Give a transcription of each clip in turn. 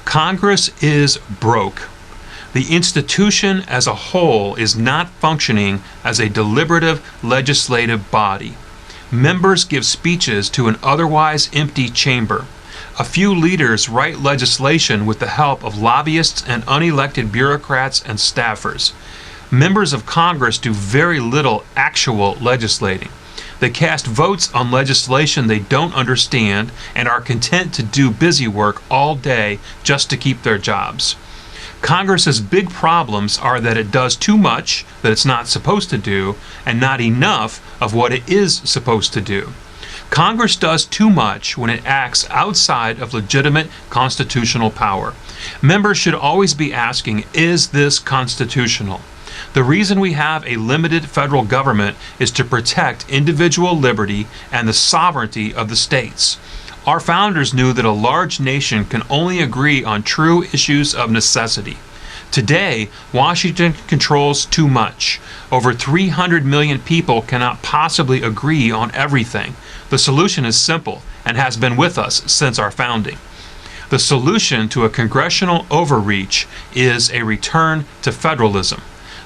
Congress is broke. The institution as a whole is not functioning as a deliberative legislative body. Members give speeches to an otherwise empty chamber. A few leaders write legislation with the help of lobbyists and unelected bureaucrats and staffers. Members of Congress do very little actual legislating. They cast votes on legislation they don't understand and are content to do busy work all day just to keep their jobs. Congress's big problems are that it does too much that it's not supposed to do and not enough of what it is supposed to do. Congress does too much when it acts outside of legitimate constitutional power. Members should always be asking, is this constitutional? The reason we have a limited federal government is to protect individual liberty and the sovereignty of the states. Our founders knew that a large nation can only agree on true issues of necessity. Today, Washington controls too much. Over 300 million people cannot possibly agree on everything. The solution is simple and has been with us since our founding. The solution to a congressional overreach is a return to federalism.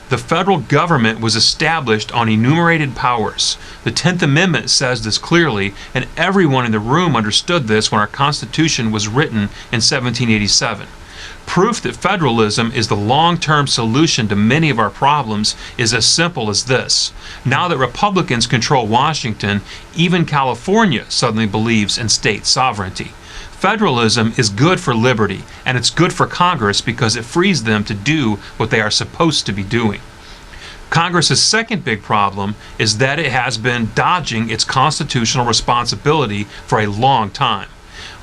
The federal government was established on enumerated powers. The 10th Amendment says this clearly, and everyone in the room understood this when our Constitution was written in 1787. Proof that federalism is the long-term solution to many of our problems is as simple as this. Now that Republicans control Washington, even California suddenly believes in state sovereignty. Federalism is good for liberty, and it's good for Congress because it frees them to do what they are supposed to be doing. Congress's second big problem is that it has been dodging its constitutional responsibility for a long time.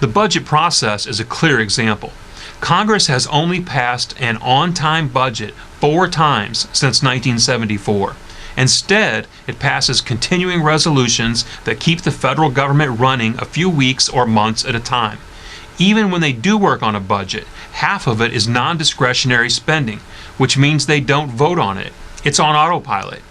The budget process is a clear example. Congress has only passed an on-time budget 4 times since 1974. Instead, it passes continuing resolutions that keep the federal government running a few weeks or months at a time. Even when they do work on a budget, half of it is non-discretionary spending, which means they don't vote on it. It's on autopilot.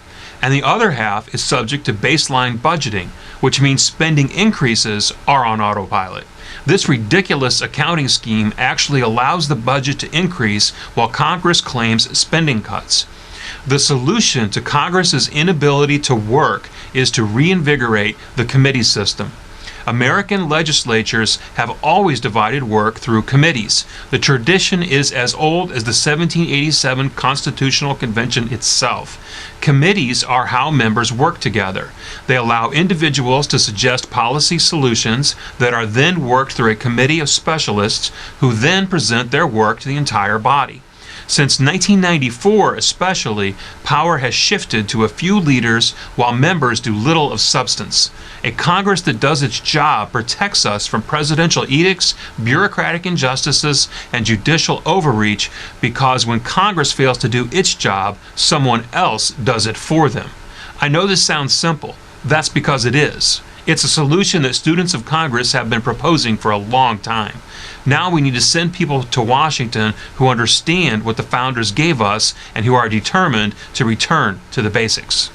And the other half is subject to baseline budgeting, which means spending increases are on autopilot. This ridiculous accounting scheme actually allows the budget to increase while Congress claims spending cuts. The solution to Congress's inability to work is to reinvigorate the committee system. American legislatures have always divided work through committees. The tradition is as old as the 1787 Constitutional Convention itself. Committees are how members work together. They allow individuals to suggest policy solutions that are then worked through a committee of specialists who then present their work to the entire body. Since 1994 especially, power has shifted to a few leaders while members do little of substance. A Congress that does its job protects us from presidential edicts, bureaucratic injustices, and judicial overreach because when Congress fails to do its job, someone else does it for them. I know this sounds simple. That's because it is. It's a solution that students of Congress have been proposing for a long time. Now we need to send people to Washington who understand what the founders gave us and who are determined to return to the basics.